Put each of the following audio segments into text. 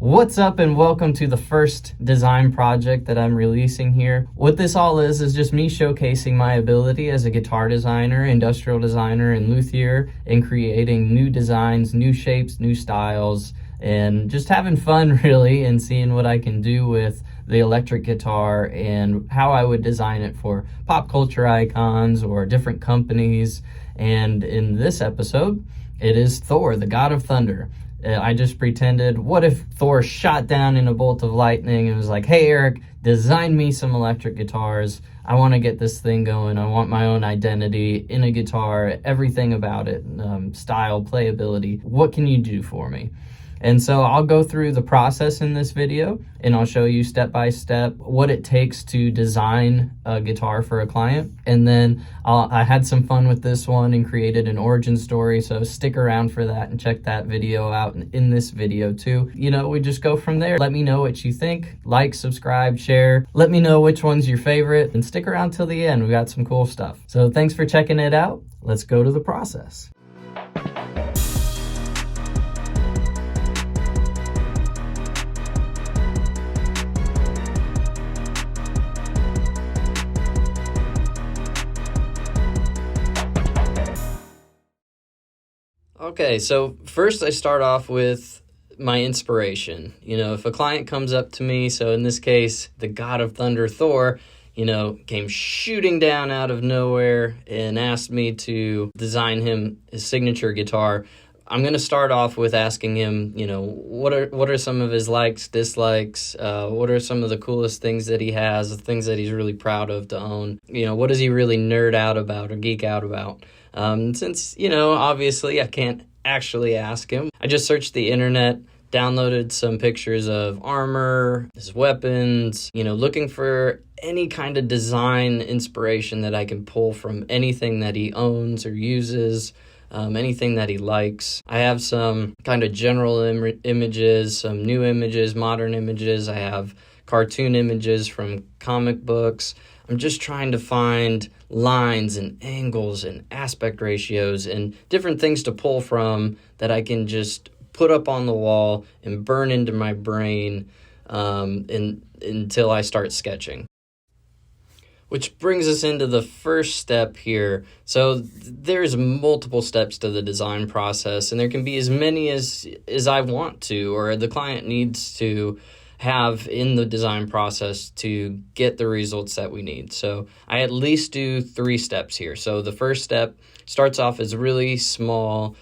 What's up and welcome to the first design project that I'm releasing here. What this all is just me showcasing my ability as a guitar designer, industrial designer, and luthier in creating new designs, new shapes, new styles, and just having fun really and seeing what I can do with the electric guitar and how I would design it for pop culture icons or different companies. And in this episode, it is Thor, the God of Thunder. I just pretended, what if Thor shot down in a bolt of lightning and was like, hey Eric, design me some electric guitars. I want to get this thing going. I want my own identity in a guitar, everything about it, style, playability. What can you do for me? And so I'll go through the process in this video and I'll show you step by step what it takes to design a guitar for a client. And then I had some fun with this one and created an origin story. So stick around for that and check that video out in this video too. You know, we just go from there. Let me know what you think. Like, subscribe, share. Let me know which one's your favorite and stick around till the end. We got some cool stuff. So thanks for checking it out. Let's go to the process. Okay, so first I start off with my inspiration. You know, if a client comes up to me, so in this case, the God of Thunder, Thor, you know, came shooting down out of nowhere and asked me to design him his signature guitar, I'm going to start off with asking him, you know, what are some of his likes, dislikes, what are some of the coolest things that he has, the things that he's really proud of to own, you know, what does he really nerd out about or geek out about? Since, you know, obviously I can't actually ask him, I just searched the internet, downloaded some pictures of armor, his weapons, you know, looking for any kind of design inspiration that I can pull from anything that he owns or uses. Anything that he likes. I have some kind of general images, some new images, modern images. I have cartoon images from comic books. I'm just trying to find lines and angles and aspect ratios and different things to pull from that I can just put up on the wall and burn into my brain until I start sketching. Which brings us into the first step here. So there's multiple steps to the design process, and there can be as many as I want to, or the client needs to have in the design process to get the results that we need. So I at least do 3 steps here. So the first step starts off as really small,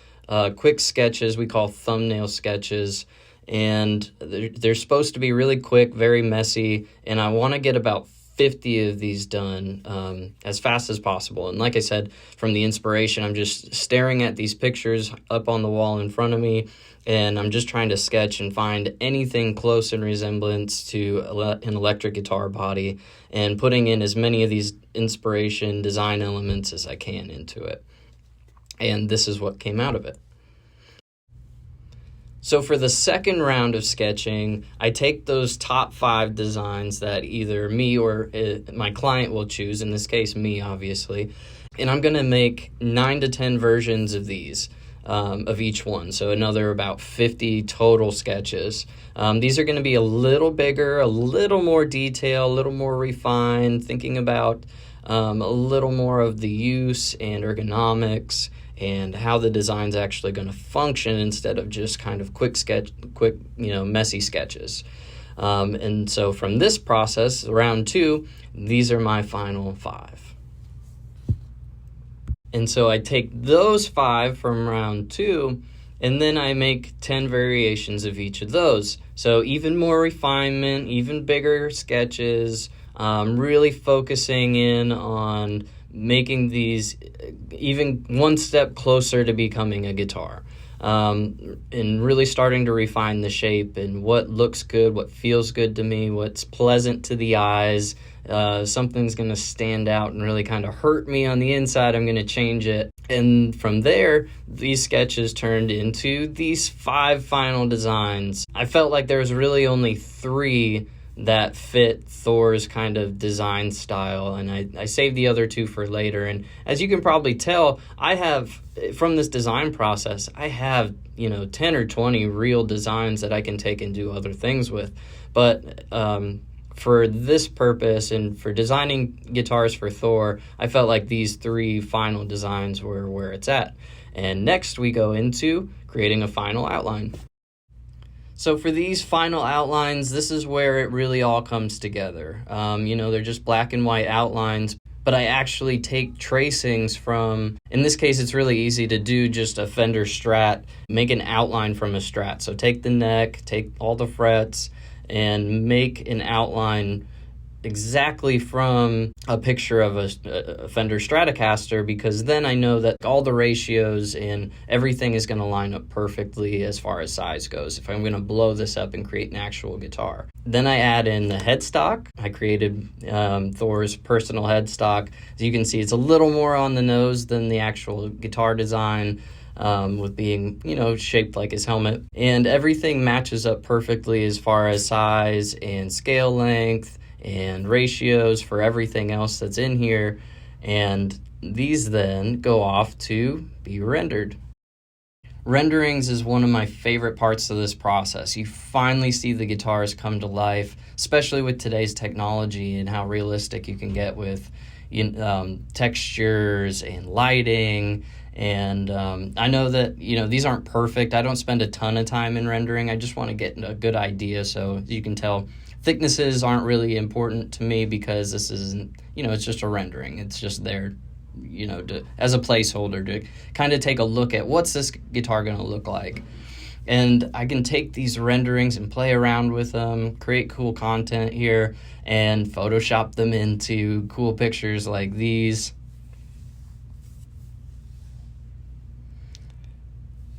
quick sketches we call thumbnail sketches. And they're supposed to be really quick, very messy, and I want to get about 50 of these done as fast as possible. And like I said, from the inspiration, I'm just staring at these pictures up on the wall in front of me, and I'm just trying to sketch and find anything close in resemblance to an electric guitar body and putting in as many of these inspiration design elements as I can into it. And this is what came out of it. So for the second round of sketching, I take those top 5 designs that either me or my client will choose, in this case me obviously, and I'm going to make 9 to 10 versions of these, of each one, so another about 50 total sketches. These are going to be a little bigger, a little more detail, a little more refined, thinking about a little more of the use and ergonomics, and how the design's actually going to function instead of just kind of quick, messy sketches. And so from this process, round 2, these are my final 5. And so I take those 5 from round 2, and then I make 10 variations of each of those. So even more refinement, even bigger sketches, really focusing in on making these even one step closer to becoming a guitar, and really starting to refine the shape and what looks good, what feels good to me, what's pleasant to the eyes. Something's going to stand out and really kind of hurt me on the inside, I'm going to change it. And from there, these sketches turned into these 5 final designs. I felt like there was really only 3 that fit Thor's kind of design style, and I saved the other two for later. And as you can probably tell, I have, from this design process, I have 10 or 20 real designs that I can take and do other things with. But for this purpose and for designing guitars for Thor, I felt like these three final designs were where it's at. And next we go into creating a final outline. So for these final outlines, this is where it really all comes together. They're just black and white outlines, but I actually take tracings from, in this case, it's really easy to do just a Fender Strat, make an outline from a Strat. So take the neck, take all the frets, and make an outline exactly from a picture of a Fender Stratocaster, because then I know that all the ratios and everything is going to line up perfectly as far as size goes if I'm going to blow this up and create an actual guitar. Then I add in the headstock. I created Thor's personal headstock. As you can see, it's a little more on the nose than the actual guitar design, with being, shaped like his helmet. And everything matches up perfectly as far as size and scale length and ratios for everything else that's in here. And these then go off to be rendered. Renderings is one of my favorite parts of this process. You finally see the guitars come to life, especially with today's technology and how realistic you can get with textures and lighting. And I know that, these aren't perfect. I don't spend a ton of time in rendering. I just want to get a good idea. So you can tell thicknesses aren't really important to me because this isn't, it's just a rendering. It's just there, as a placeholder to kind of take a look at what's this guitar going to look like. And I can take these renderings and play around with them, create cool content here, and Photoshop them into cool pictures like these.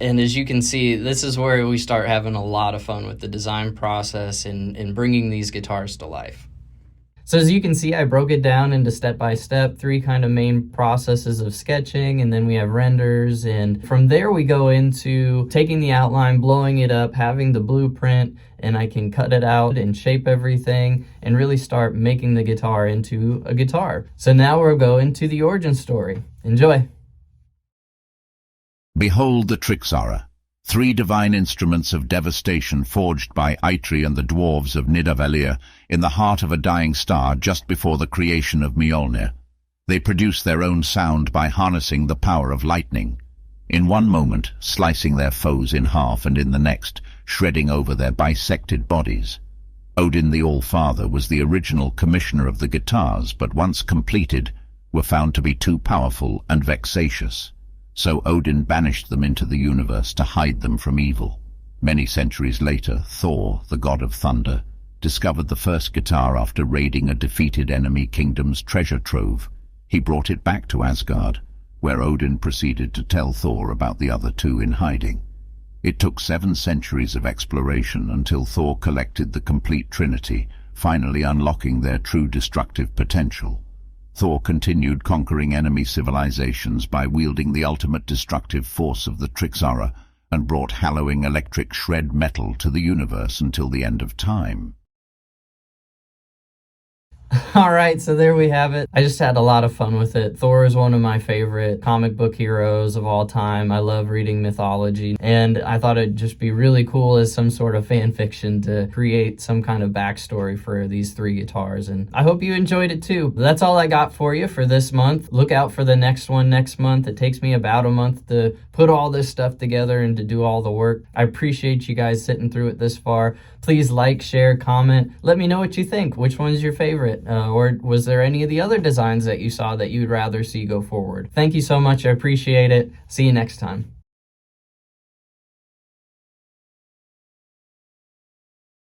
And as you can see, this is where we start having a lot of fun with the design process and bringing these guitars to life. So as you can see, I broke it down into step-by-step, three kind of main processes of sketching, and then we have renders. And from there, we go into taking the outline, blowing it up, having the blueprint, and I can cut it out and shape everything and really start making the guitar into a guitar. So now we'll go into the origin story. Enjoy. Behold the Trixara, three divine instruments of devastation forged by Eitri and the dwarves of Nidavellir in the heart of a dying star just before the creation of Mjolnir. They produce their own sound by harnessing the power of lightning. In one moment, slicing their foes in half, and in the next, shredding over their bisected bodies. Odin the All-Father was the original commissioner of the guitars, but once completed, were found to be too powerful and vexatious. So Odin banished them into the universe to hide them from evil. Many centuries later, Thor, the god of thunder, discovered the first guitar after raiding a defeated enemy kingdom's treasure trove. He brought it back to Asgard, where Odin proceeded to tell Thor about the other two in hiding. It took 7 centuries of exploration until Thor collected the complete trinity, finally unlocking their true destructive potential. Thor continued conquering enemy civilizations by wielding the ultimate destructive force of the Trixara and brought hallowing electric shred metal to the universe until the end of time. All right, so there we have it. I just had a lot of fun with it. Thor is one of my favorite comic book heroes of all time. I love reading mythology, and I thought it'd just be really cool as some sort of fan fiction to create some kind of backstory for these three guitars, and I hope you enjoyed it too. That's all I got for you for this month. Look out for the next one next month. It takes me about a month to put all this stuff together and to do all the work. I appreciate you guys sitting through it this far. Please like, share, comment. Let me know what you think. Which one's your favorite? Or was there any of the other designs that you saw that you'd rather see go forward? Thank you so much. I appreciate it. See you next time.